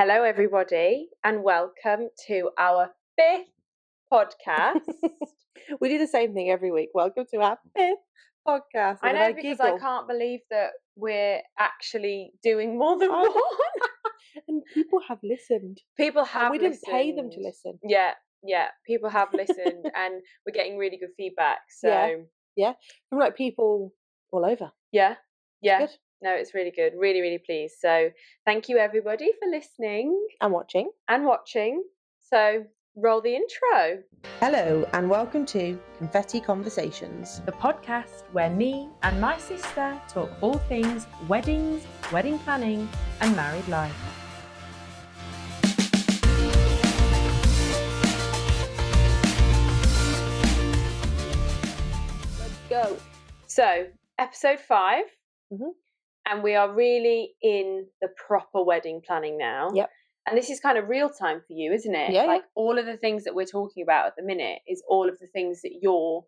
Hello, everybody, and welcome to our 5th podcast. We do the same thing every week. Welcome to our 5th podcast. I know, because I can't believe that we're actually doing more than one. And people have listened. People have we listened. didn't pay them to listen. Yeah. People have listened, and we're getting really good feedback. So yeah, from like people all over. Yeah. Good. No, it's really good. Really, really pleased. So thank you, everybody, for listening and watching. So roll the intro. Hello, and welcome to Confetti Conversations, the podcast where me and my sister talk all things weddings, wedding planning, and married life. Let's go. So, episode 5. Mm-hmm. And we are really in the proper wedding planning now. Yep. And this is kind of real time for you, isn't it? Yeah. Like all of the things that we're talking about at the minute is all of the things that you're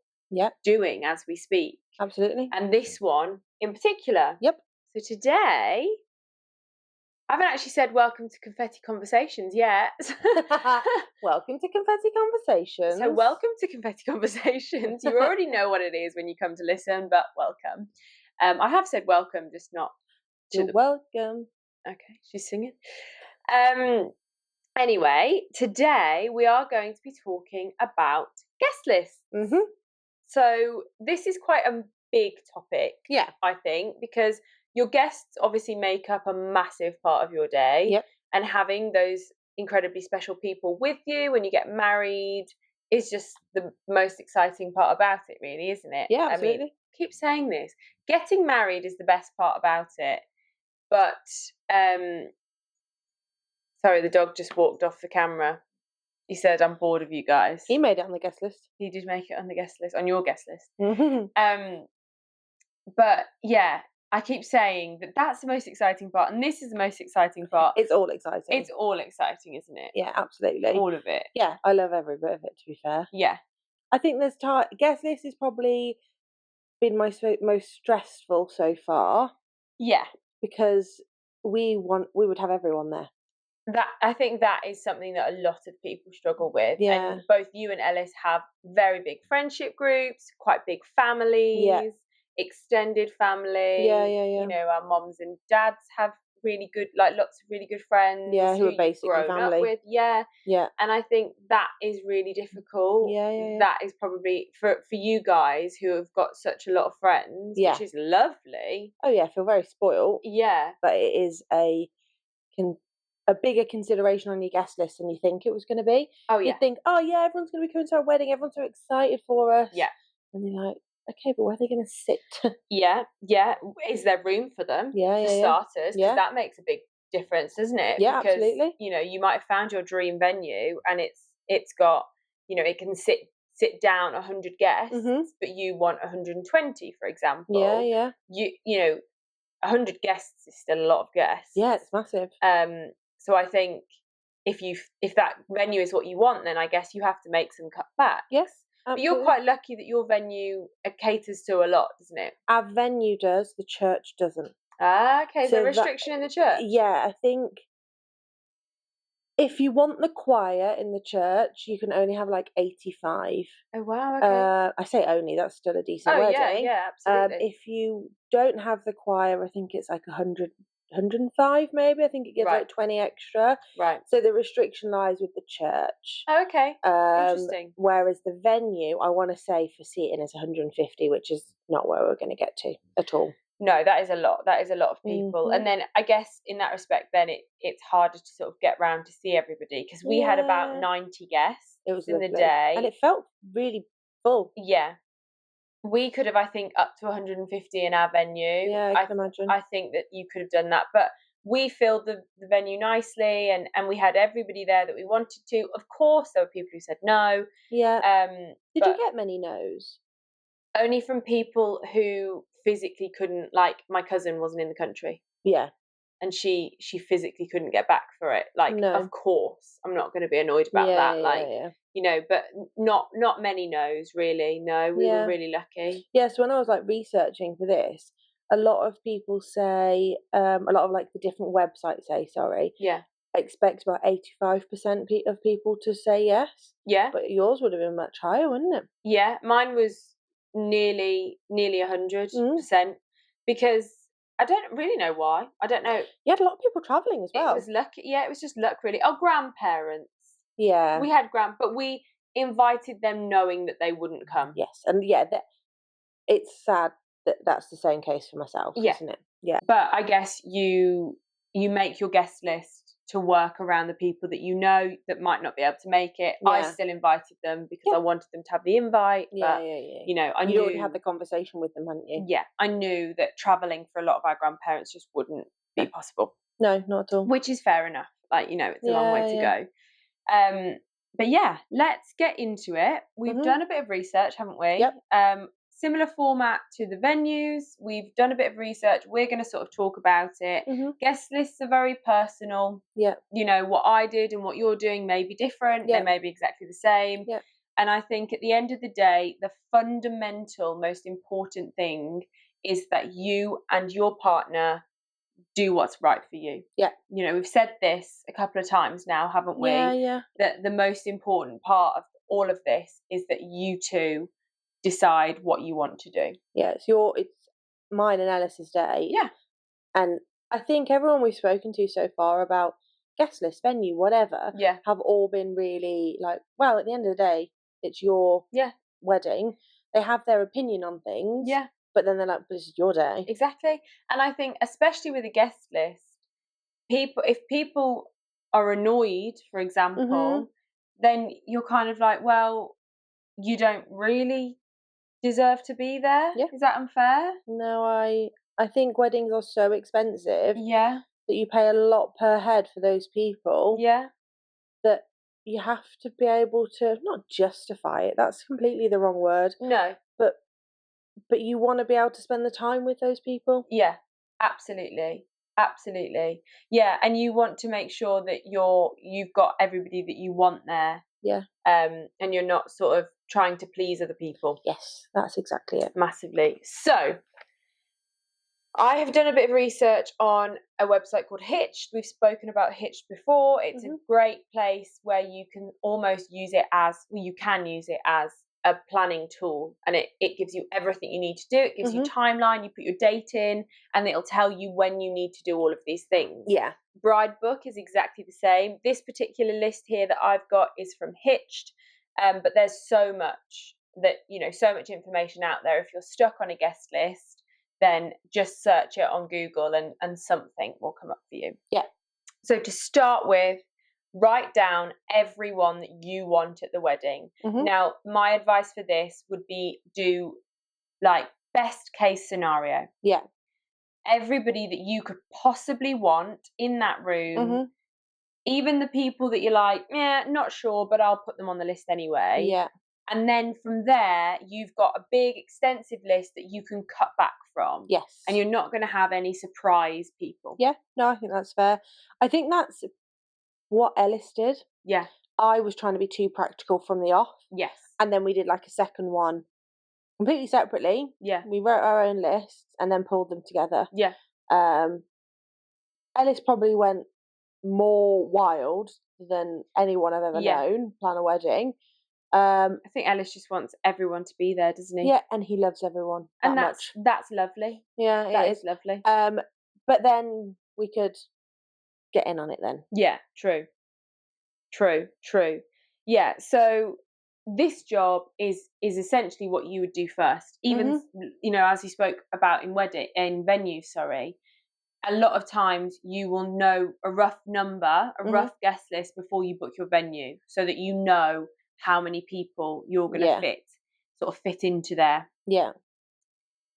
doing as we speak. Absolutely. And this one in particular. Yep. So today, I haven't actually said welcome to Confetti Conversations yet. Welcome to Confetti Conversations. So welcome to Confetti Conversations. You already know what it is when you come to listen, but welcome. I have said welcome, just not to welcome. Okay, she's singing. Anyway, today we are going to be talking about guest lists. Mm-hmm. So this is quite a big topic, I think, because your guests obviously make up a massive part of your day. Yep. And having those incredibly special people with you when you get married is just the most exciting part about it, really, isn't it? Yeah, absolutely. I mean, keep saying this. Getting married is the best part about it. But sorry, the dog just walked off the camera. He said, "I'm bored of you guys." He made it on the guest list. He did make it on the guest list, on your guest list. Mm-hmm. But yeah, I keep saying that that's the most exciting part, and this is the most exciting part. It's all exciting. It's all exciting, isn't it? Yeah, absolutely. All of it. Yeah, I love every bit of it, to be fair. Yeah. I think there's guest list has probably been my most stressful so far. Yeah. Because we would have everyone there. I think that is something that a lot of people struggle with. Yeah. And both you and Ellis have very big friendship groups, quite big families, extended family. Yeah. You know, our moms and dads have really good, like lots of really good friends. Yeah, who are basically family. Up with. Yeah. And I think that is really difficult. Yeah. That is probably for you guys who have got such a lot of friends, which is lovely. Oh yeah, I feel very spoiled. Yeah. But it is a bigger consideration on your guest list than you think it was going to be. Oh yeah. You think, oh yeah, everyone's going to be coming to our wedding. Everyone's so excited for us. Yeah. And you're like, okay, but where are they going to sit? Yeah. Is there room for them? For starters, because that makes a big difference, doesn't it? Yeah, because, absolutely. You know, you might have found your dream venue, and it's got, you know, it can sit down 100 guests, but you want 120, for example. Yeah. You know, 100 guests is still a lot of guests. Yeah, it's massive. So I think if that venue is what you want, then I guess you have to make some cutbacks. Yes. Absolutely. But you're quite lucky that your venue caters to a lot, doesn't it? Our venue does, the church doesn't. Ah, okay. So restriction in the church? Yeah, I think if you want the choir in the church, you can only have like 85. Oh, wow, okay. I say only, that's still a decent wedding. Yeah, absolutely. If you don't have the choir, I think it's like 105 maybe. I think it gives like 20 extra. Right. So the restriction lies with the church. Oh, okay. Interesting. Whereas the venue, I want to say for seating is 150, which is not where we're going to get to at all. No, that is a lot. That is a lot of people. And then I guess in that respect, then it's harder to sort of get round to see everybody, because we had about 90 guests in the day. And it felt really full. Yeah. We could have, I think, up to 150 in our venue. Yeah, I can imagine. I think that you could have done that. But we filled the venue nicely, and we had everybody there that we wanted to. Of course, there were people who said no. Yeah. Did you get many no's? Only from people who physically couldn't, like my cousin wasn't in the country. Yeah. And she physically couldn't get back for it. Like, no. Of course, I'm not going to be annoyed about that. You know, but not many no's, really. No, we were really lucky. Yeah, so when I was like researching for this, a lot of people say, a lot of like the different websites say, expect about 85% of people to say yes. Yeah. But yours would have been much higher, wouldn't it? Yeah, mine was nearly 100%, because I don't really know why. I don't know. You had a lot of people travelling as well. It was luck. Yeah, it was just luck, really. Our grandparents. Yeah. We had but we invited them knowing that they wouldn't come. Yes, and it's sad that that's the same case for myself, isn't it? Yeah. But I guess you make your guest list to work around the people that you know that might not be able to make it. Yeah. I still invited them because I wanted them to have the invite. But, you know, I knew... You'd already had the conversation with them, hadn't you? Yeah, I knew that travelling for a lot of our grandparents just wouldn't be possible. No, not at all. Which is fair enough. Like, you know, it's a long way to go. But yeah, let's get into it. We've done a bit of research, haven't we? Yep. Similar format to the venues. We've done a bit of research. We're going to sort of talk about it. Guest lists are very personal. Yeah. You know, what I did and what you're doing may be different. They may be exactly the same. Yeah. And I think at the end of the day, the fundamental, most important thing is that you and your partner do what's right for you. Yeah. You know, we've said this a couple of times now, haven't we? Yeah. That the most important part of all of this is that you two decide what you want to do. Yeah, it's mine and Ellis's day. Yeah. And I think everyone we've spoken to so far about guest list, venue, whatever, have all been really like, well, at the end of the day, it's your wedding. They have their opinion on things. Yeah. But then they're like, but this is your day. Exactly. And I think, especially with a guest list, if people are annoyed, for example, then you're kind of like, well, you don't really deserve to be there. Yeah. Is that unfair? No, I think weddings are so expensive. Yeah. That you pay a lot per head for those people. Yeah. That you have to be able to not justify it. That's completely the wrong word. No. But you want to be able to spend the time with those people. Yeah, absolutely. Absolutely. Yeah, and you want to make sure that you've got everybody that you want there. Yeah. And you're not sort of trying to please other people. Yes, that's exactly it. Massively. So, I have done a bit of research on a website called Hitched. We've spoken about Hitched before. It's a great place where you can almost use it as a planning tool, and it gives you everything you need to do. It gives you timeline, you put your date in, and it'll tell you when you need to do all of these things. Yeah. Bride Book is exactly the same. This particular list here that I've got is from Hitched, but there's so much information out there. If you're stuck on a guest list, then just search it on Google and something will come up for you. Yeah. So to start with, write down everyone that you want at the wedding. Now, my advice for this would be do like best case scenario. Yeah. Everybody that you could possibly want in that room, even the people that you're like, not sure, but I'll put them on the list anyway. Yeah. And then from there, you've got a big, extensive list that you can cut back from. Yes. And you're not going to have any surprise people. Yeah, no, I think that's fair. I think that's what Ellis did. Yeah. I was trying to be too practical from the off. Yes. And then we did like a second one completely separately. Yeah. We wrote our own lists and then pulled them together. Yeah. Ellis probably went more wild than anyone I've ever known plan a wedding. I think Ellis just wants everyone to be there, doesn't he? Yeah, and he loves everyone that much. That's lovely. Yeah, that is lovely. But then we could get in on it then. Yeah, true. Yeah, so this job is essentially what you would do first. Even as you spoke about in venues, a lot of times you will know a rough number, a rough guest list before you book your venue, so that you know how many people you're going to fit into there. Yeah.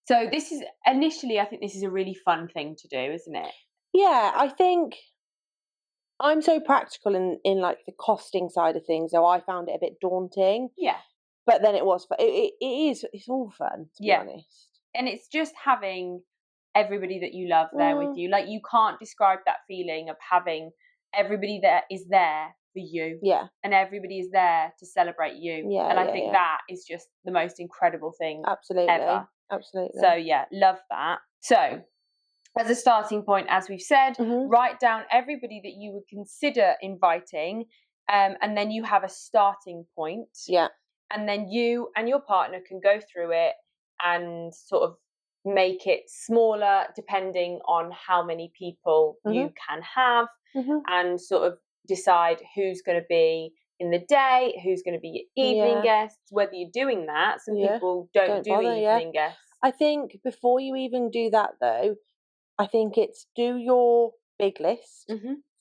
So this is initially, I think this is a really fun thing to do, isn't it? Yeah, I think I'm so practical in like the costing side of things, so I found it a bit daunting. Yeah. But then it was, it's all fun, to be honest. And it's just having everybody that you love there with you. Like, you can't describe that feeling of having everybody that is there for you. Yeah. And everybody is there to celebrate you. Yeah. And I think that is just the most incredible thing Absolutely. ever. Absolutely. So yeah, love that. So as a starting point, as we've said, write down everybody that you would consider inviting, and then you have a starting point. Yeah. And then you and your partner can go through it and sort of make it smaller depending on how many people you can have, and sort of decide who's going to be in the day, who's going to be your evening guests, whether you're doing that. Some people don't do bother, evening guests. I think before you even do that, though, I think it's do your big list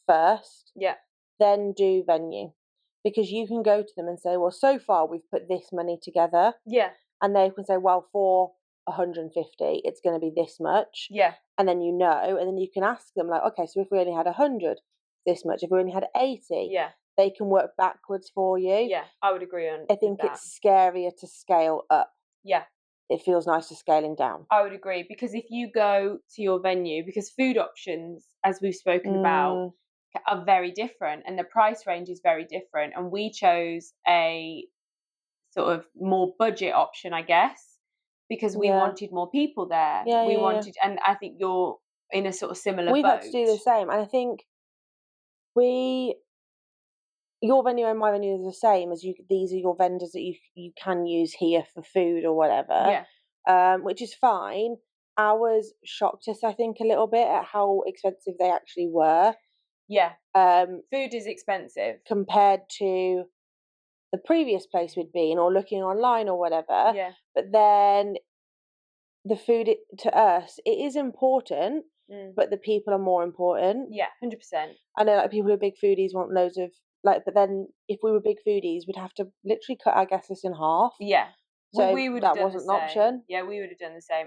first, then do venue. Because you can go to them and say, well, so far we've put this money together. Yeah. And they can say, well, for 150, it's going to be this much. Yeah. And then and then you can ask them, like, okay, so if we only had 100, this much. If we only had 80, they can work backwards for you. Yeah, I would agree on I think it's scarier to scale up. Yeah. It feels nicer scaling down. I would agree, because if you go to your venue, because food options, as we've spoken about, are very different, and the price range is very different, and we chose a sort of more budget option, I guess, because we wanted more people there. We wanted, and I think you're in a sort of similar We've boat. had to do the same, and I think your venue and my venue is the same as you. These are your vendors that you can use here for food or whatever. Yeah. Which is fine. Ours shocked us, I think, a little bit at how expensive they actually were. Yeah. Food is expensive compared to the previous place we'd been, or looking online or whatever. Yeah. But then the food to us, it is important, but the people are more important. Yeah, 100%. I know, like, people who are big foodies want loads of, like, but then if we were big foodies, we'd have to literally cut our guest list in half. Yeah. So well, we would that wasn't an option. Yeah, we would have done the same.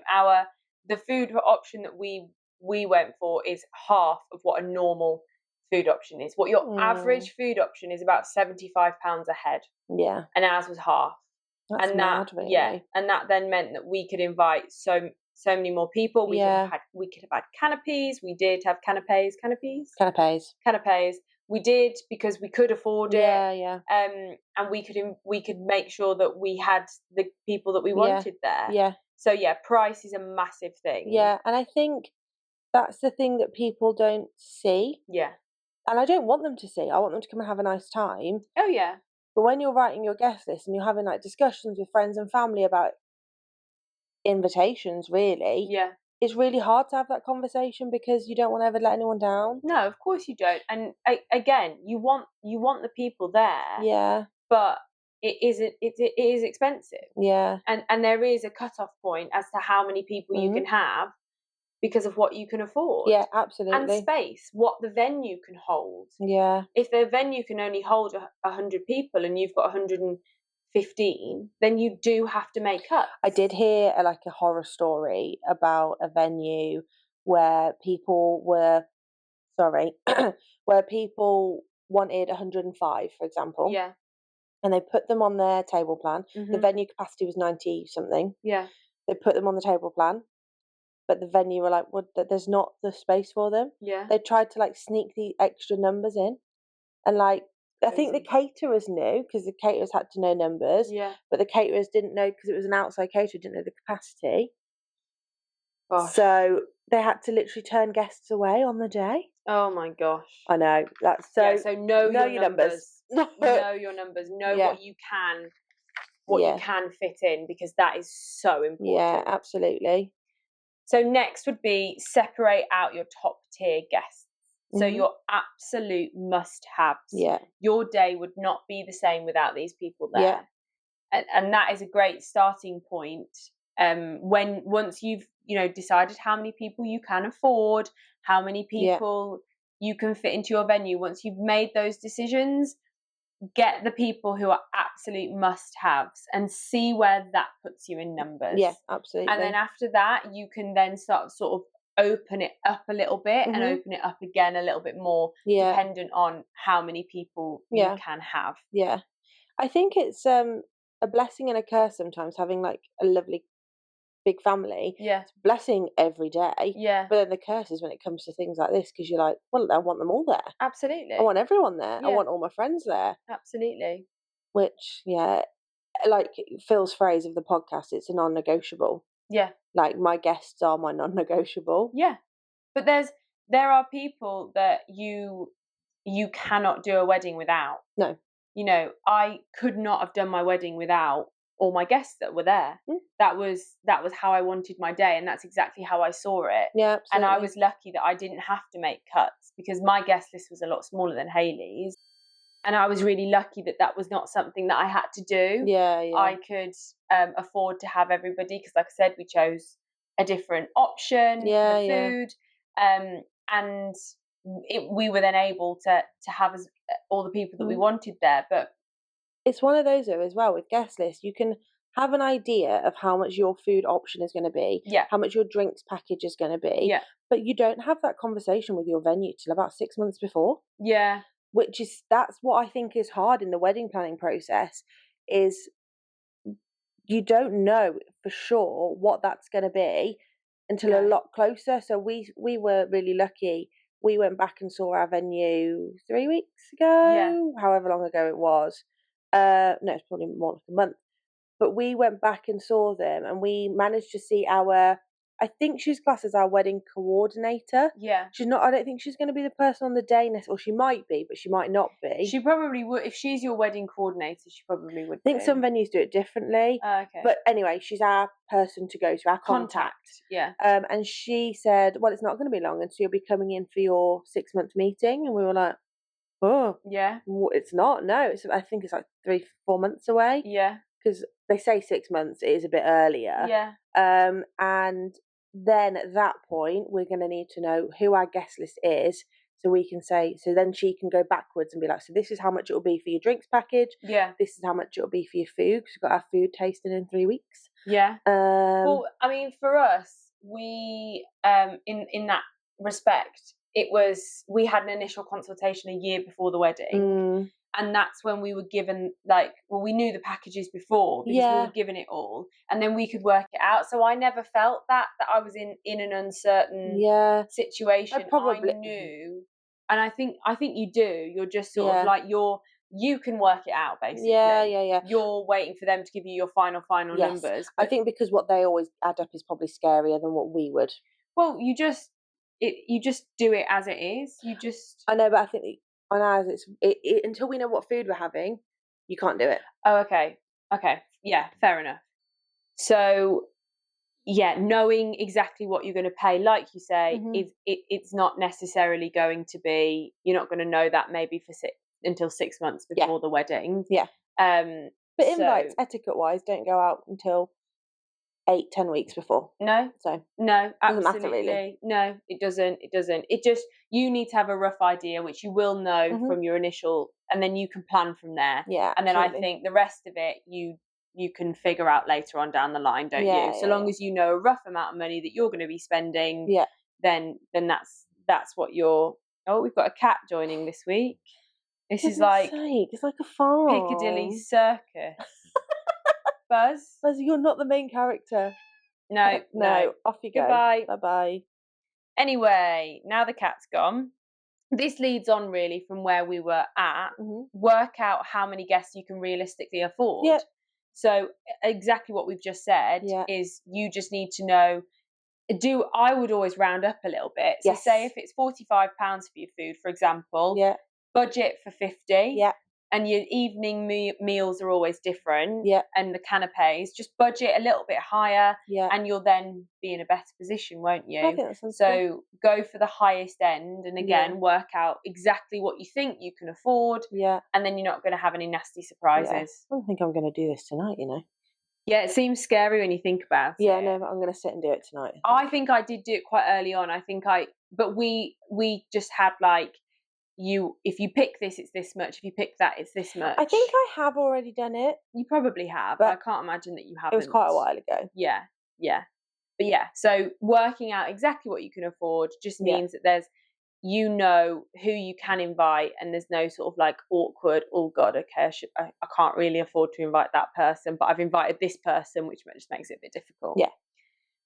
The food option that we went for is half of what a normal food option is. What your average food option is, about £75 a head. Yeah. And ours was half. That's mad, really. Yeah. And that then meant that we could invite so many more people. We could have had canapes. We did have canapes. We did, because we could afford it. Yeah. And we could make sure that we had the people that we wanted there. Yeah. So price is a massive thing. Yeah, and I think that's the thing that people don't see. Yeah. And I don't want them to see. I want them to come and have a nice time. Oh yeah. But when you're writing your guest list and you're having, like, discussions with friends and family about invitations, really, it's really hard to have that conversation, because you don't want to ever let anyone down. No, of course you don't. And again, you want the people there. Yeah. But it is expensive. Yeah. And there is a cutoff point as to how many people you can have, because of what you can afford. Yeah, absolutely. And space, what the venue can hold. Yeah. If the venue can only hold 100 people and you've got 115, then you do have to make cuts. I did hear a horror story about a venue where people wanted 105, for example. Yeah. And they put them on their table plan. The venue capacity was 90 something. Yeah. They put them on the table plan, but the venue were like, well, there's not the space for them. Yeah. They tried to sneak the extra numbers in, and I think the caterers knew, because the caterers had to know numbers. Yeah. But the caterers didn't know, because it was an outside caterer, didn't know the capacity. Gosh. So they had to literally turn guests away on the day. Oh my gosh. I know. That's so. Yeah, so know your numbers. Know your numbers. Know what you can fit in, because that is so important. Yeah, absolutely. So next would be separate out your top tier guests. So your absolute must-haves. Yeah. Your day would not be the same without these people there. Yeah. And that is a great starting point. Once you've decided how many people you can afford, how many people you can fit into your venue. Once you've made those decisions, get the people who are absolute must-haves and see where that puts you in numbers. Yeah, absolutely. And then after that, you can then start sort of open it up a little bit and open it up again a little bit more, dependent on how many people you can have. Yeah. I think it's a blessing and a curse sometimes, having a lovely big family. Yeah. It's a blessing every day. Yeah. But then the curse is when it comes to things like this, because you're like, well, I want them all there. Absolutely. I want everyone there. Yeah. I want all my friends there. Absolutely. Which, Phil's phrase of the podcast, it's a non-negotiable. Yeah. My guests are my non-negotiable. Yeah. But there are people that you cannot do a wedding without. No. You know, I could not have done my wedding without all my guests that were there. That was how I wanted my day, and that's exactly how I saw it. Yeah, absolutely. And I was lucky that I didn't have to make cuts, because my guest list was a lot smaller than Hayley's, and I was really lucky that was not something that I had to do. Yeah, yeah. I could afford to have everybody, because, like I said, we chose a different option for the food, and we were then able to have all the people that we wanted there. But it's one of those, though, as well, with guest lists, you can have an idea of how much your food option is going to be, how much your drinks package is going to be, but you don't have that conversation with your venue till about 6 months before. Yeah. That's what I think is hard in the wedding planning process, is you don't know for sure what that's going to be until a lot closer. So we were really lucky. We went back and saw our venue 3 weeks ago, however long ago it was. No, it's probably more like a month. But we went back and saw them, and we managed to see I think she's classed as our wedding coordinator. Yeah. I don't think she's going to be the person on the day, or she might be, but she might not be. She probably would. If she's your wedding coordinator, she probably would I think some venues do it differently. Okay. But anyway, she's our person to go to, our contact. Yeah. And she said, well, it's not going to be long, and so you'll be coming in for your 6-month meeting. And we were like, oh. Yeah. It's not. No, I think it's like 3-4 months away. Yeah. Because they say 6 months, it is a bit earlier. Yeah. And then at that point, we're going to need to know who our guest list is, so we can say, so then she can go backwards and be like, so this is how much it will be for your drinks package. Yeah. This is how much it will be for your food, because we've got our food tasting in 3 weeks. Yeah. Well, I mean, for us, we, in that respect, we had an initial consultation a year before the wedding. And that's when we were given, we knew the packages before, because we were given it all, and then we could work it out. So I never felt that I was in an uncertain situation. I knew, and I think you do. You're just sort of like you can work it out, basically. Yeah. You're waiting for them to give you your final numbers. I think because what they always add up is probably scarier than what we would. Well, you just do it as it is. I know, but I think on ours, it's until we know what food we're having, you can't do it. Oh, okay. Yeah, fair enough. So, knowing exactly what you're going to pay, like you say, it's not necessarily going to be. You're not going to know that maybe until 6 months before the wedding. Yeah. But invites, etiquette-wise, don't go out until 8-10 weeks before. No, absolutely. Doesn't matter, really. No, it doesn't. It just, you need to have a rough idea, which you will know from your initial, and then you can plan from there. Yeah, and then absolutely. I think the rest of it you can figure out later on down the line, don't you? So long as you know a rough amount of money that you're going to be spending, then that's what you're. Oh, we've got a cat joining this week. This is like it's like a farm. Piccadilly Circus. Buzz, you're not the main character. No. Off you go. Goodbye. Bye. Anyway, now the cat's gone. This leads on really from where we were at. Work out how many guests you can realistically afford. Yep. So exactly what we've just said is you just need to know. I would always round up a little bit. So say if it's £45 for your food, for example. Budget for 50. And your evening meals are always different. And the canapes, just budget a little bit higher. And you'll then be in a better position, won't you? I think that sounds so go for the highest end, and again work out exactly what you think you can afford. And then you're not going to have any nasty surprises. I don't think I'm going to do this tonight, you know. Yeah, it seems scary when you think about it. No, but I'm going to sit and do it tonight. I think I did do it quite early on. But we just had if you pick this, it's this much. If you pick that, it's this much. I think I have already done it. You probably have, but I can't imagine that you haven't. It was quite a while ago. Yeah. But so working out exactly what you can afford just means that there's, who you can invite, and there's no sort of awkward, oh God, okay, I can't really afford to invite that person, but I've invited this person, which just makes it a bit difficult.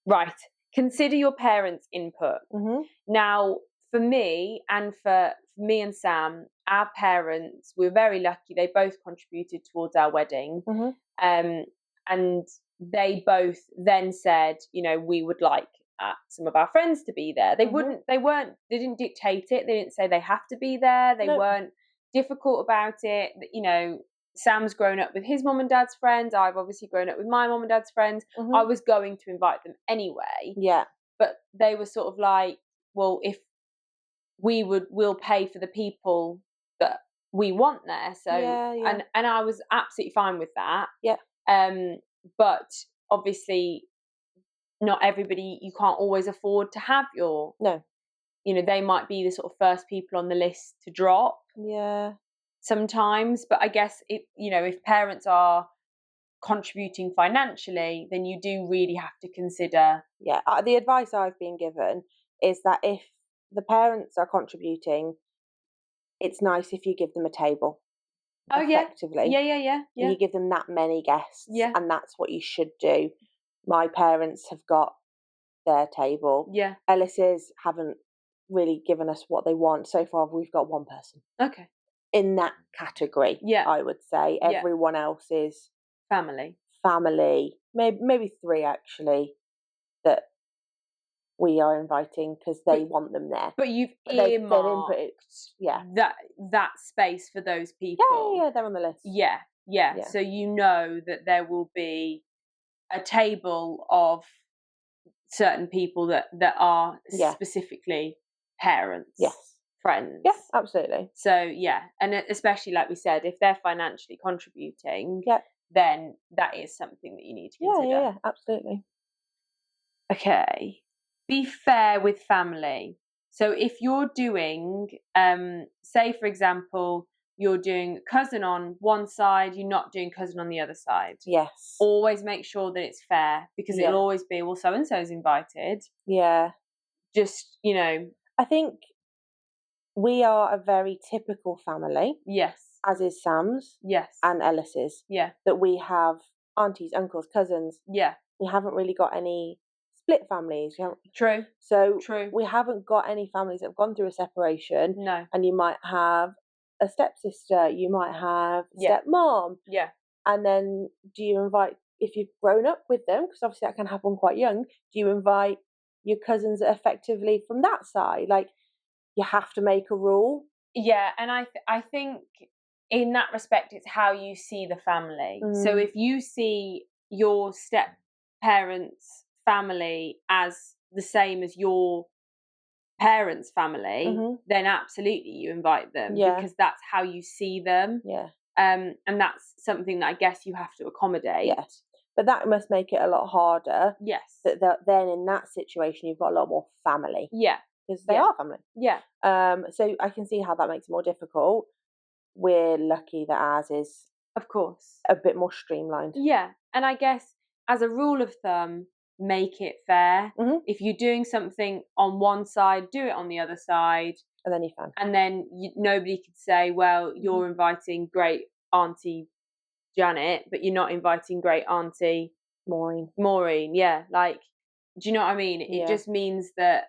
Right. Consider your parents' input. Now, for me and Sam, our parents, we were very lucky. They both contributed towards our wedding. And they both then said, we would like some of our friends to be there. They didn't dictate it. They didn't say they have to be there. They weren't difficult about it. You know, Sam's grown up with his mum and dad's friends. I've obviously grown up with my mum and dad's friends. I was going to invite them anyway. Yeah. But they were sort of like, well, if we'll pay for the people that we want there. So, and I was absolutely fine with that. Yeah. But obviously not everybody, you can't always afford to have your, you know, they might be the sort of first people on the list to drop. Yeah. Sometimes, but I guess if parents are contributing financially, then you do really have to consider. Yeah, the advice I've been given is that if the parents are contributing, it's nice if you give them a table. Oh, effectively. Yeah. You give them that many guests, and that's what you should do. My parents have got their table. Yeah. Ellis's haven't really given us what they want. So far, we've got one person. Okay. In that category, I would say. Everyone else is family. Maybe 3 actually that we are inviting because they want them there. But you've earmarked that space for those people. Yeah, they're on the list. Yeah. So you know that there will be a table of certain people that are specifically parents. Yes. Friends. Yeah, absolutely. So and especially like we said, if they're financially contributing, then that is something that you need to consider. Yeah, absolutely. Okay. Be fair with family. So if you're doing, say for example, you're doing cousin on one side, you're not doing cousin on the other side. Yes. Always make sure that it's fair, because it'll always be, well, so and so's invited. Yeah. Just, I think we are a very typical family. Yes. As is Sam's. Yes. And Ellis's. Yeah. That we have aunties, uncles, cousins. Yeah. We haven't really got any split families. True. So we haven't got any families that have gone through a separation. No. And you might have a stepsister, you might have stepmom. Yeah. And then do you invite, if you've grown up with them, because obviously that can happen quite young, do you invite your cousins effectively from that side? Like, you have to make a rule. Yeah, and I think in that respect, it's how you see the family. So if you see your step parents' family as the same as your parents' family, then absolutely you invite them, because that's how you see them. Yeah. And that's something that I guess you have to accommodate. Yes. But that must make it a lot harder. Yes. That then in that situation you've got a lot more family. Yeah. Because they are family. Yeah. So I can see how that makes it more difficult. We're lucky that ours is, of course, a bit more streamlined. Yeah. And I guess as a rule of thumb, make it fair. If you're doing something on one side, do it on the other side. And then you're fine. And then nobody could say, well, you're inviting great Auntie Janet, but you're not inviting great Auntie Maureen. Yeah. Like, do you know what I mean? It just means that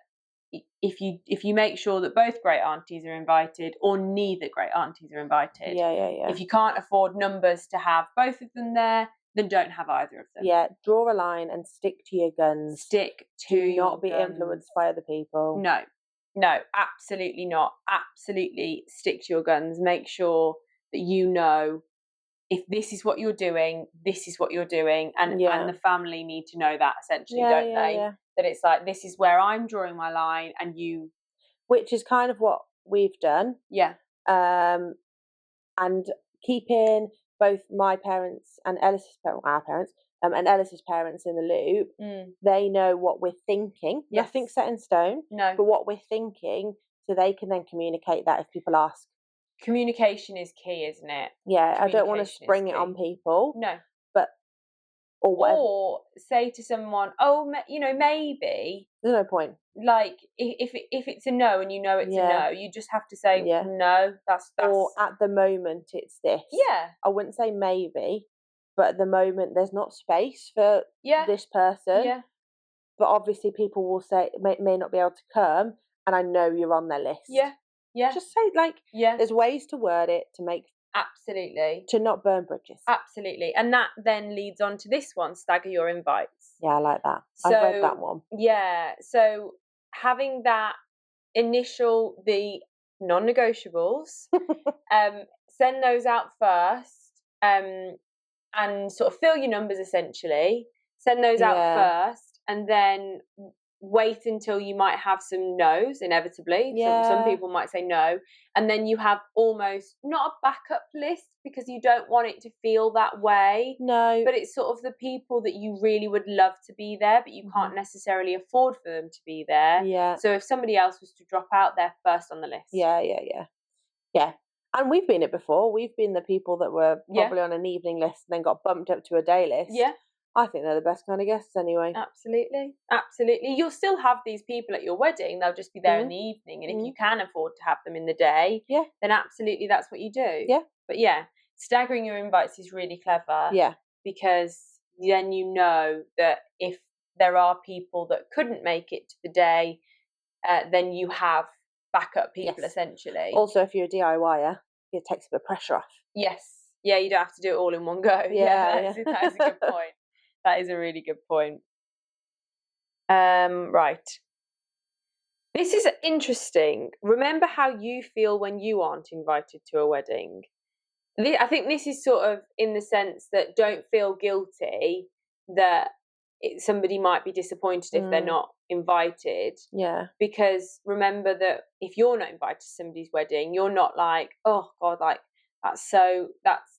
if you make sure that both great aunties are invited, or neither great aunties are invited. Yeah. If you can't afford numbers to have both of them there, then don't have either of them. Yeah, draw a line and stick to your guns. Do not be influenced by other people. No, absolutely not. Absolutely stick to your guns. Make sure that you know, if this is what you're doing, this is what you're doing. And the family need to know that, essentially, don't they? Yeah. That it's like, this is where I'm drawing my line, and you... Which is kind of what we've done. Yeah. And keeping both my parents and Ellis's parents, our parents, and Ellis's parents in the loop, they know what we're thinking. Yes. Nothing's set in stone. No. But what we're thinking, so they can then communicate that if people ask. Communication is key, isn't it? Yeah, I don't want to spring it on people. No. But, or whatever. Or say to someone, maybe. There's no point. Like, if it's a no and you know it's a no, you just have to say, no, that's... Or at the moment it's this. Yeah. I wouldn't say maybe, but at the moment there's not space for this person. Yeah. But obviously people will say, may not be able to come, and I know you're on their list. Yeah. Yeah. Just say, there's ways to word it to make Absolutely. To not burn bridges. Absolutely. And that then leads on to this one, stagger your invites. Yeah, I like that. I've read that one. Yeah. So having that initial, the non-negotiables, send those out first, and sort of fill your numbers essentially. Send those out first, and then wait until you might have some no's, inevitably. Some people might say no, and then you have almost not a backup list, because you don't want it to feel that way. No. But it's sort of the people that you really would love to be there, but you can't necessarily afford for them to be there. Yeah. So if somebody else was to drop out, they're first on the list. Yeah. And we've been it before. We've been the people that were probably on an evening list and then got bumped up to a day list. Yeah. I think they're the best kind of guests anyway. Absolutely. Absolutely. You'll still have these people at your wedding. They'll just be there in the evening. And if you can afford to have them in the day, then absolutely that's what you do. Yeah. But yeah, staggering your invites is really clever. Yeah. Because then you know that if there are people that couldn't make it to the day, then you have backup people essentially. Also, if you're a DIYer, it takes a bit of pressure off. Yes. Yeah, you don't have to do it all in one go. That is a good point. That is a really good point. Right. This is interesting. Remember how you feel when you aren't invited to a wedding. I think this is sort of in the sense that don't feel guilty that somebody might be disappointed if they're not invited. Yeah. Because remember that if you're not invited to somebody's wedding, you're not like, oh God, like, that's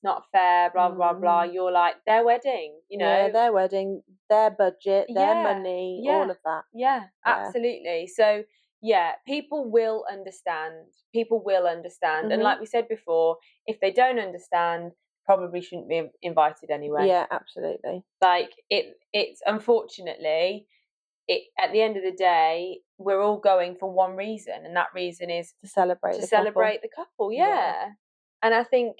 not fair, blah, blah, blah. You're like, their wedding, you know. Yeah, their wedding, their budget, their money, all of that. Yeah, absolutely. So, yeah, people will understand. And like we said before, if they don't understand, probably shouldn't be invited anyway. Yeah, absolutely. Like, it's unfortunately, at the end of the day, we're all going for one reason, and that reason is to celebrate the couple. Yeah. And I think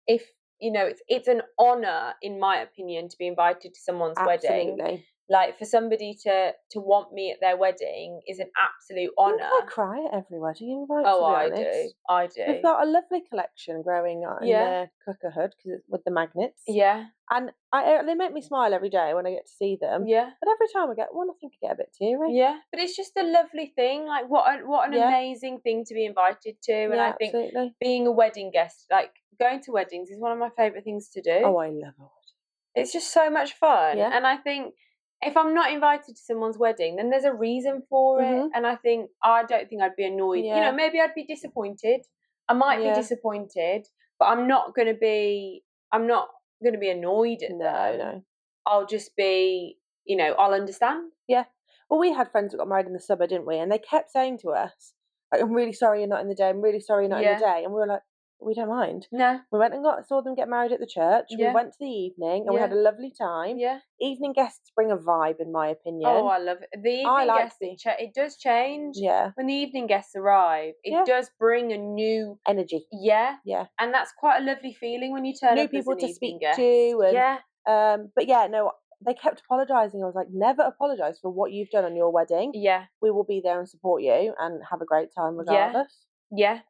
if, you know, it's an honour, in my opinion, to be invited to someone's wedding. Like, for somebody to want me at their wedding is an absolute honour. I cry at every wedding invite. Oh, I do. We've got a lovely collection growing in the cooker hood, because it's with the magnets. Yeah. And they make me smile every day when I get to see them. Yeah. But every time I think I get a bit teary. Yeah. But it's just a lovely thing. Like, what an amazing thing to be invited to. And I think being a wedding guest, like going to weddings, is one of my favourite things to do. Oh, I love a wedding. It's just so much fun. Yeah. And I think if I'm not invited to someone's wedding, then there's a reation for it. And I don't think I'd be annoyed. Yeah. You know, maybe I'd be disappointed. I might be disappointed, but I'm not going to be annoyed at them. No. I'll just be, you know, I'll understand. Yeah. Well, we had friends that got married in the summer, didn't we? And they kept saying to us, like, I'm really sorry you're not in the day. I'm really sorry you're not in the day. And we were like, we don't mind. No. We went and saw them get married at the church. We went to the evening and we had a lovely time. Yeah. Evening guests bring a vibe, in my opinion. Oh, I love it. The evening guests, it does change. Yeah. When the evening guests arrive, it does bring a new energy. Yeah. Yeah. And that's quite a lovely feeling when you turn new up people as an to speak guest. to. And, but yeah, no, they kept apologising. I was like, never apologise for what you've done on your wedding. Yeah. We will be there and support you and have a great time regardless. Yeah.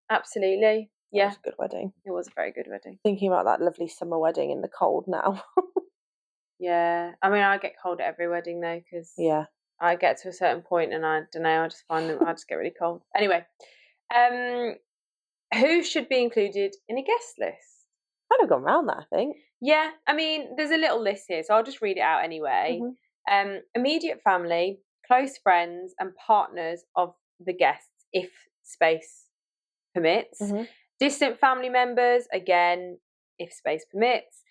Absolutely. Yeah. It was a good wedding. It was a very good wedding. Thinking about that lovely summer wedding in the cold now. Yeah. I mean, I get cold at every wedding though, because I get to a certain point and I don't know, I just find them, I just get really cold. Anyway, who should be included in a guest list? I'd have gone round that, I think. Yeah. I mean, there's a little list here, so I'll just read it out anyway. Immediate family, close friends and partners of the guests, if space permits. Distant family members, again, if space permits.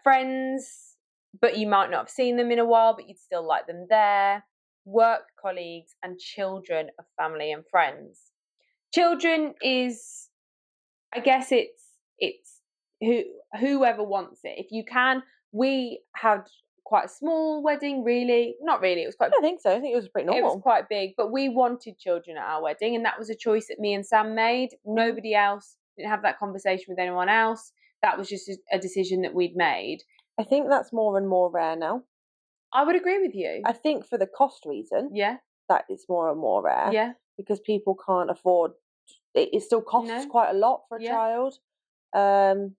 Friends, but you might not have seen them in a while, but you'd still like them there. Work colleagues and children of family and friends. Children is, I guess it's whoever wants it. If you can, we had quite a small wedding, really. Not really, it was quite... I don't think so. I think it was pretty normal. It was quite big, but we wanted children at our wedding, and that was a choice that me and Sam made. Nobody else, didn't have that conversation with anyone else. That was just a decision that we'd made. I think that's more and more rare now. I would agree with you. I think for the cost reason, that it's more and more rare. Yeah. Because people can't afford it still costs quite a lot for a child. And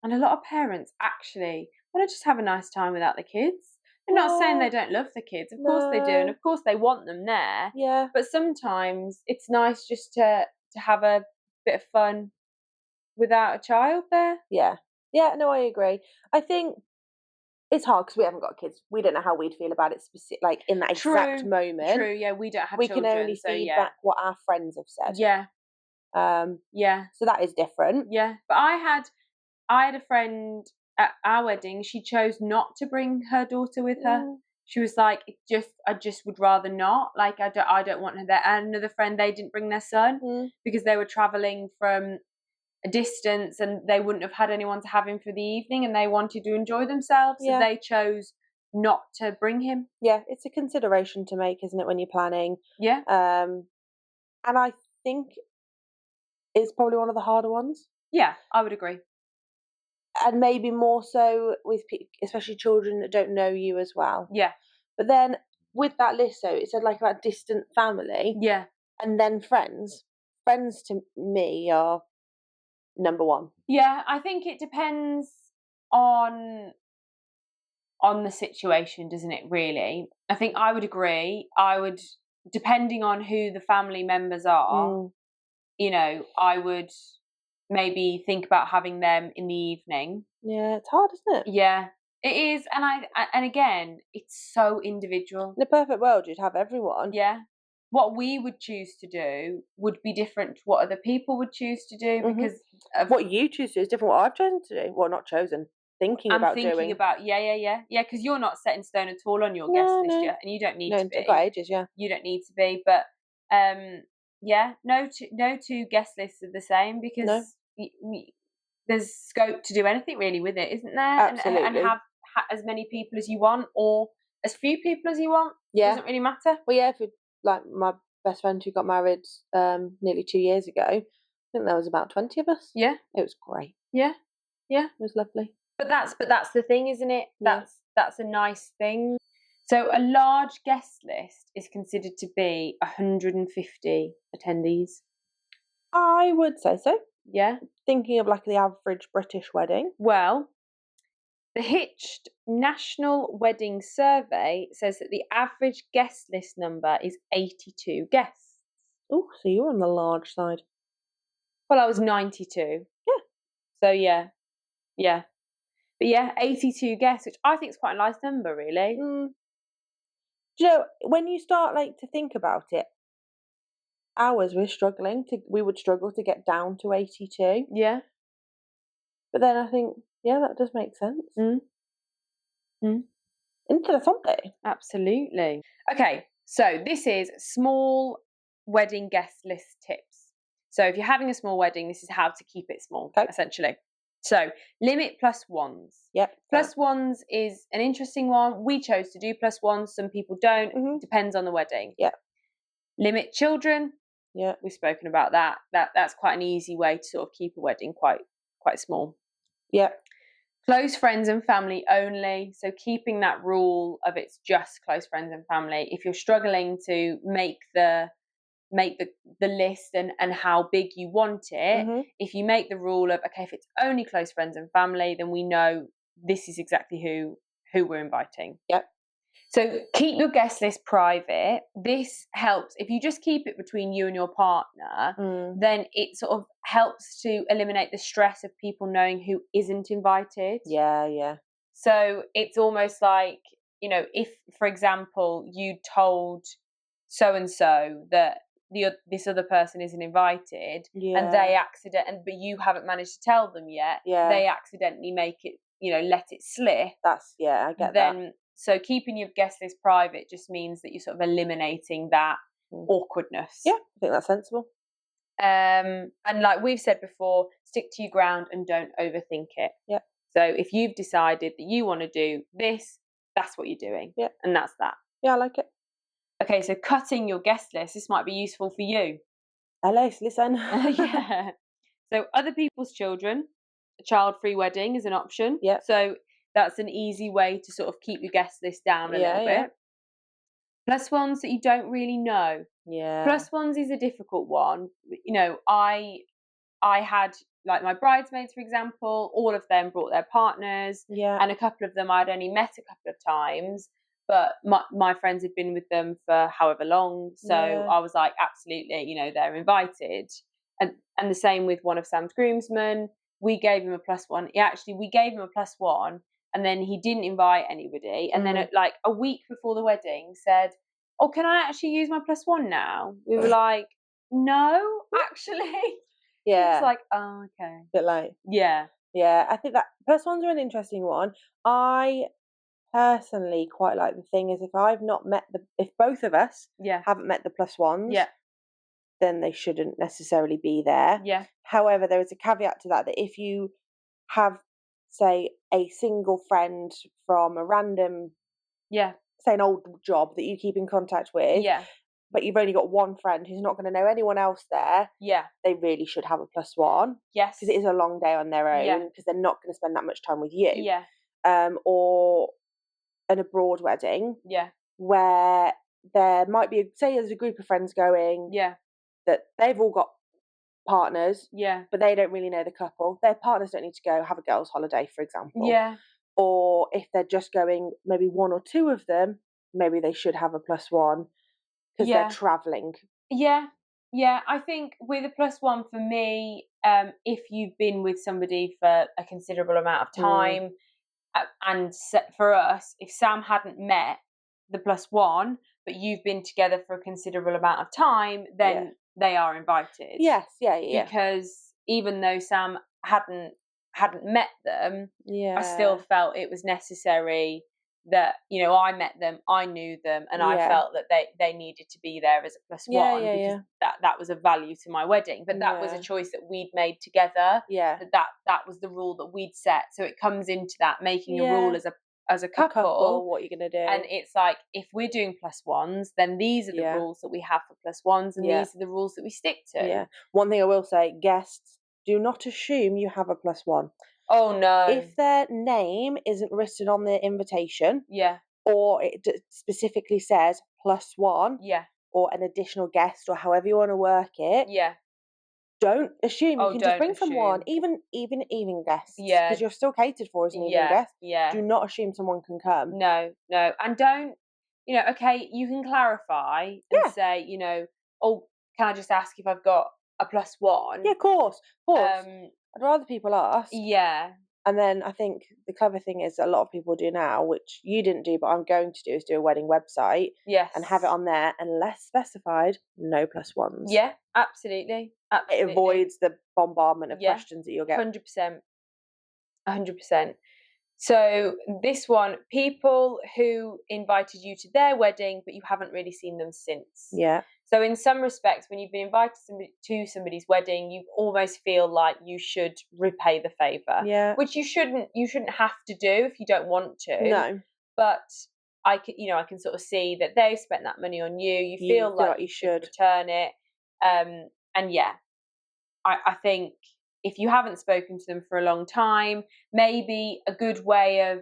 a lot of parents actually want to just have a nice time without the kids. They're not saying they don't love the kids. Of course they do, and of course they want them there. Yeah. But sometimes it's nice just to have a bit of fun without a child there. Yeah. Yeah, no, I agree. I think it's hard because we haven't got kids. We don't know how we'd feel about it like in that exact moment. True, yeah, we don't have children. We can only feedback what our friends have said. Yeah. Yeah. So that is different. Yeah. But I had a friend at our wedding. She chose not to bring her daughter with her. She was like, I just would rather not. Like, I don't want her there. And another friend, they didn't bring their son because they were traveling from a distance and they wouldn't have had anyone to have him for the evening, and they wanted to enjoy themselves. So they chose not to bring him. Yeah, it's a consideration to make, isn't it, when you're planning? Yeah. And I think it's probably one of the harder ones. Yeah, I would agree. And maybe more so with especially children that don't know you as well. Yeah. But then with that list, though, it said like about distant family. Yeah. And then friends. Friends to me are number one. Yeah, I think it depends on the situation, doesn't it, really? I think I would agree. Depending on who the family members are, I would maybe think about having them in the evening. Yeah, it's hard, isn't it? Yeah, it is. And again, it's so individual. In a perfect world, you'd have everyone. Yeah. What we would choose to do would be different to what other people would choose to do, because what you choose to do is different what I've chosen to do. Well, not chosen. Thinking about yeah, because you're not set in stone at all on your guest list yet, and you don't need to be. I've got ages, yeah. You don't need to be, but no two guest lists are the same, because there's scope to do anything really with it, isn't there? Absolutely. And have as many people as you want, or as few people as you want. Yeah, doesn't really matter. Well, yeah, if it, like my best friend who got married nearly 2 years ago, I think there was about 20 of us. Yeah, it was great. Yeah, it was lovely. But that's the thing, isn't it? That's a nice thing. So a large guest list is considered to be 150 attendees. I would say so. Yeah. Thinking of like the average British wedding. Well, the Hitched National Wedding Survey says that the average guest list number is 82 guests. Oh, so you're on the large side. Well, I was 92. Yeah. So yeah. But yeah, 82 guests, which I think is quite a nice number, really. Do you know, when you start to think about it, ours we would struggle to get down to 82. Yeah. But then I think, yeah, that does make sense. Interessante. Absolutely. Okay, so this is small wedding guest list tips. So if you're having a small wedding, this is how to keep it small, essentially. So limit plus ones. Yep. Plus ones is an interesting one. We chose to do plus ones. Some people don't. Depends on the wedding. Yeah. Limit children. Yeah. We've spoken about that. That's quite an easy way to sort of keep a wedding quite small. Yeah. Close friends and family only. So keeping that rule of it's just close friends and family. If you're struggling to make the list and how big you want it, if you make the rule of, okay, if it's only close friends and family, then we know this is exactly who we're inviting. Yep. So keep your guest list private. This helps. If you just keep it between you and your partner, then it sort of helps to eliminate the stress of people knowing who isn't invited. Yeah. So it's almost like, if, for example, you told so-and-so that this other person isn't invited, and they but you haven't managed to tell them yet, they accidentally make it, let it slip. I get that. So keeping your guest list private just means that you're sort of eliminating that awkwardness. Yeah, I think that's sensible. And like we've said before, stick to your ground and don't overthink it. Yeah. So if you've decided that you want to do this, that's what you're doing. Yeah. And that's that. Yeah, I like it. Okay, so cutting your guest list, this might be useful for you. Alice, listen. Yeah. So other people's children, a child-free wedding is an option. Yeah. So that's an easy way to sort of keep your guest list down a little bit. Plus ones that you don't really know. Yeah. Plus ones is a difficult one. You know, I had, like, my bridesmaids, for example, all of them brought their partners, and a couple of them I'd only met a couple of times, but my friends had been with them for however long, so I was like, absolutely, you know, they're invited. And the same with one of Sam's groomsmen. We gave him a plus one. We gave him a plus one, and then he didn't invite anybody, and then like a week before the wedding said, oh, can I actually use my plus one now? We were like, no, actually. Yeah. It's like, oh, okay. Bit late. Yeah. Yeah, I think that plus ones are an interesting one. I personally quite like, the thing is, if both of us haven't met the plus ones, then they shouldn't necessarily be there. Yeah. However, there is a caveat to that if you have, say, a single friend from a random, say, an old job that you keep in contact with, but you've only got one friend who's not going to know anyone else there, they really should have a plus one. Yes. Because it is a long day on their own, because they're not going to spend that much time with you. Yeah. Or an abroad wedding, where there might be, say, there's a group of friends going, that they've all got partners, but they don't really know the couple. Their partners don't need to go have a girls' holiday, for example. Yeah. Or if they're just going, maybe one or two of them, maybe they should have a plus one, because they're travelling. Yeah. Yeah, I think with a plus one for me, if you've been with somebody for a considerable amount of time, and for us, if Sam hadn't met the plus one, but you've been together for a considerable amount of time, then they are invited. Yes, yeah. Because even though Sam hadn't met them, I still felt it was necessary that, you know, I met them, I knew them, and I felt that they needed to be there as a plus one, because that was a value to my wedding. But that was a choice that we'd made together. That was the rule that we'd set. So it comes into that making a rule as a couple, what you're going to do. And it's like, if we're doing plus ones, then these are the rules that we have for plus ones, and these are the rules that we stick to. Yeah. One thing I will say, guests, do not assume you have a plus one. Oh, no. If their name isn't written on the invitation, or it specifically says plus one, or an additional guest, or however you want to work it, don't assume you can just bring someone, even guests, because you're still catered for as an evening guest. Do not assume someone can come. No, and don't, you know, okay, you can clarify and say, you know, oh, can I just ask if I've got a plus one? Yeah, of course. I'd rather people ask. Yeah. And then I think the clever thing is, a lot of people do now, which you didn't do, but I'm going to do, is do a wedding website. Yes. And have it on there, unless specified, no plus ones. Yeah, absolutely. It avoids the bombardment of questions that you'll get. 100%. 100%. So this one, people who invited you to their wedding, but you haven't really seen them since. Yeah. So in some respects, when you've been invited to somebody's wedding, you almost feel like you should repay the favour. Yeah. Which you shouldn't have to do if you don't want to. No. But I can sort of see that they've spent that money on you. You feel like you should return it. And yeah, I think if you haven't spoken to them for a long time, maybe a good way of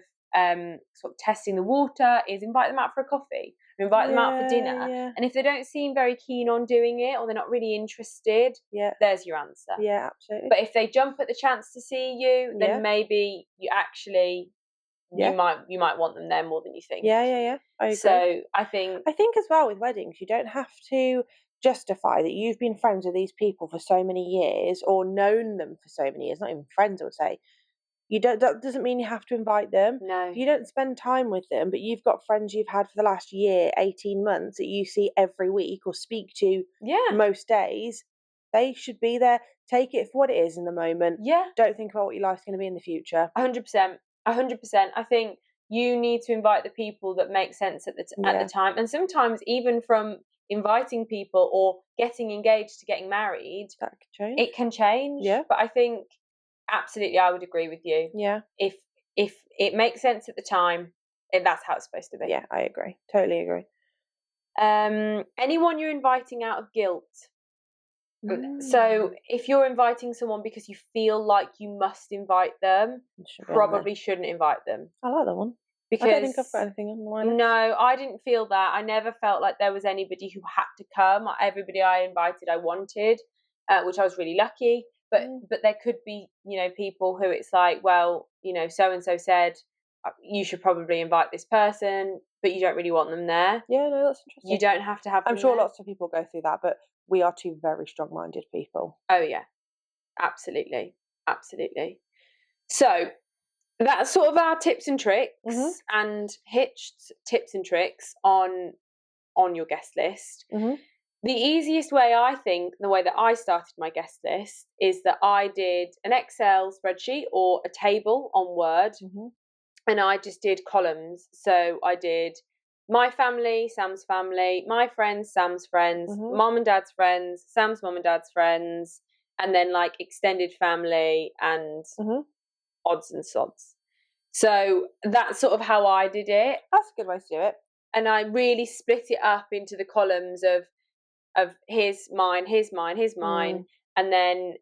sort of testing the water is invite them out for a coffee, or invite them out for dinner. Yeah. And if they don't seem very keen on doing it, or they're not really interested, there's your answer. Yeah, absolutely. But if they jump at the chance to see you, then maybe you actually you might want them there more than you think. Yeah. I agree. So I think as well, with weddings, you don't have to justify that you've been friends with these people for so many years, or known them for so many years. Not even friends, I would say. That doesn't mean you have to invite them. No. If you don't spend time with them, but you've got friends you've had for the last year, 18 months, that you see every week or speak to most days, they should be there. Take it for what it is in the moment. Yeah. Don't think about what your life's going to be in the future. 100%. 100%. I think you need to invite the people that make sense at the time. And sometimes even from inviting people or getting engaged to getting married, that can change. It can change. Yeah. But I think absolutely I would agree with you. Yeah. If it makes sense at the time, that's how it's supposed to be. Yeah, I agree. Totally agree. Anyone you're inviting out of guilt. So if you're inviting someone because you feel like you must invite them, probably shouldn't invite them. I like that one. Because I don't think I've got anything on my list. No, I didn't feel that. I never felt like there was anybody who had to come. Everybody I invited, I wanted, which I was really lucky. But there could be, people who it's like, well, so and so said you should probably invite this person, but you don't really want them there. Yeah, no, that's interesting. You don't have to have them I'm sure there. lots of people go through that, but we are two very strong-minded people. Oh yeah, absolutely. So that's sort of our tips and tricks and Hitched tips and tricks on your guest list. The easiest way, I think, the way that I started my guest list is that I did an Excel spreadsheet or a table on Word, and I just did columns. So I did my family, Sam's family, my friends, Sam's friends, mom and dad's friends, Sam's mom and dad's friends, and then like extended family and odds and sods. So that's sort of how I did it. That's a good way to do it. And I really split it up into the columns of his, mine, and then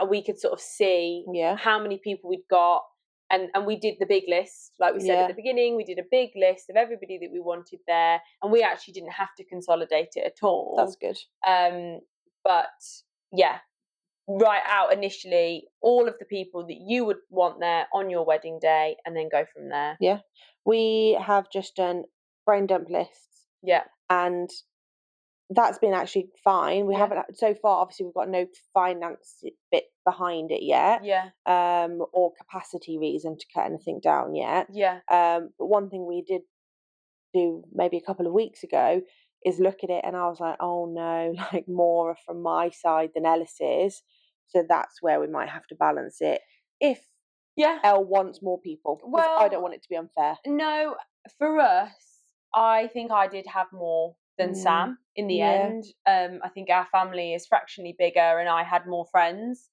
we could sort of see how many people we'd got, and we did the big list, like we said at the beginning. We did a big list of everybody that we wanted there, and we actually didn't have to consolidate it at all. That's good. But yeah, write out initially all of the people that you would want there on your wedding day, and then go from there. Yeah, we have just done brain dump lists. Yeah, and that's been actually fine. We haven't so far. Obviously, we've got no finance bit behind it yet. Yeah. Or capacity reason to cut anything down yet. Yeah. But one thing we did do maybe a couple of weeks ago is look at it, and I was like, oh no, like more from my side than Ellis's. So that's where we might have to balance it if Elle wants more people. Well, I don't want it to be unfair. No, for us, I think I did have more than Sam in the end. I think our family is fractionally bigger and I had more friends.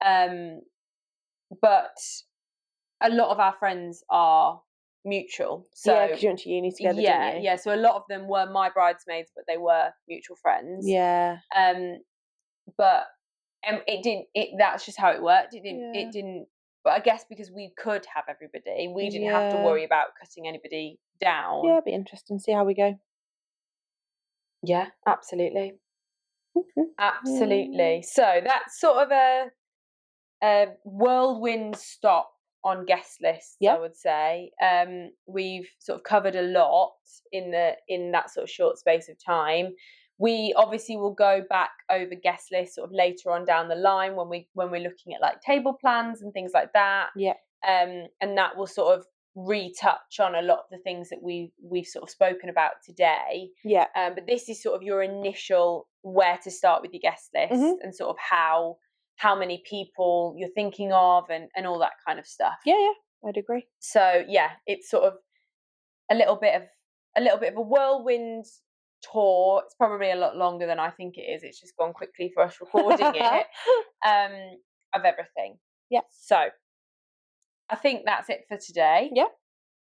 But a lot of our friends are mutual. So because you went to uni together, didn't you? Yeah. So a lot of them were my bridesmaids, but they were mutual friends. Yeah. But it didn't. That's just how it worked. It didn't. But I guess because we could have everybody, we didn't have to worry about cutting anybody down. Yeah, it'd be interesting to see how we go. Yeah, absolutely. Absolutely. So that's sort of a whirlwind stop on guest lists, I would say. We've sort of covered a lot in that sort of short space of time. We obviously will go back over guest lists sort of later on down the line when we're looking at like table plans and things like that. Yeah. And that will sort of retouch on a lot of the things that we've sort of spoken about today. Yeah. But this is sort of your initial where to start with your guest list and sort of how many people you're thinking of and all that kind of stuff. Yeah, I'd agree. So yeah, it's sort of a little bit of a whirlwind tour. It's probably a lot longer than I think it is. It's just gone quickly for us recording it. Of everything. Yeah. So I think that's it for today. Yeah.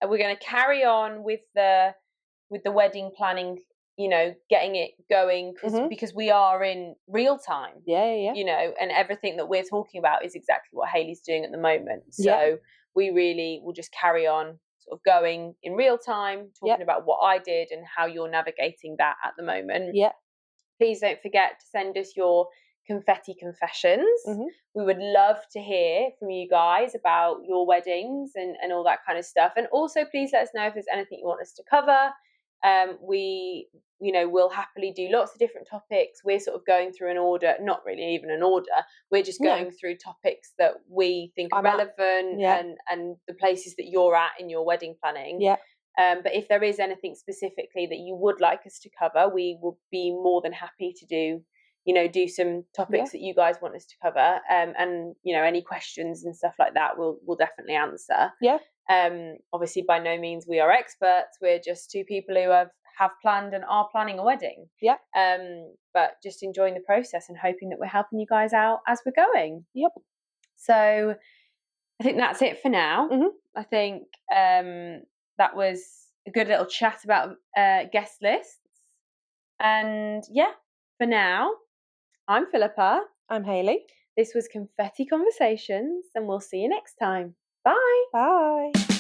We're going to carry on with the wedding planning, getting it going because we are in real time. Yeah. And everything that we're talking about is exactly what Hayley's doing at the moment. So we really will just carry on sort of going in real time, talking about what I did and how you're navigating that at the moment. Yeah. Please don't forget to send us your confetti confessions. We would love to hear from you guys about your weddings and all that kind of stuff. And also please let us know if there's anything you want us to cover. We'll happily do lots of different topics. We're sort of going through an order, not really even an order. We're just going through topics that we think are relevant and the places that you're at in your wedding planning. Yeah. But if there is anything specifically that you would like us to cover, we will be more than happy to do some topics that you guys want us to cover. And any questions and stuff like that, we'll definitely answer. Yeah. Obviously, by no means we are experts. We're just two people who have planned and are planning a wedding. Yeah. But just enjoying the process and hoping that we're helping you guys out as we're going. Yep. So I think that's it for now. I think that was a good little chat about guest lists. And for now, I'm Philippa. I'm Hayley. This was Confetti Conversations, and we'll see you next time. Bye. Bye.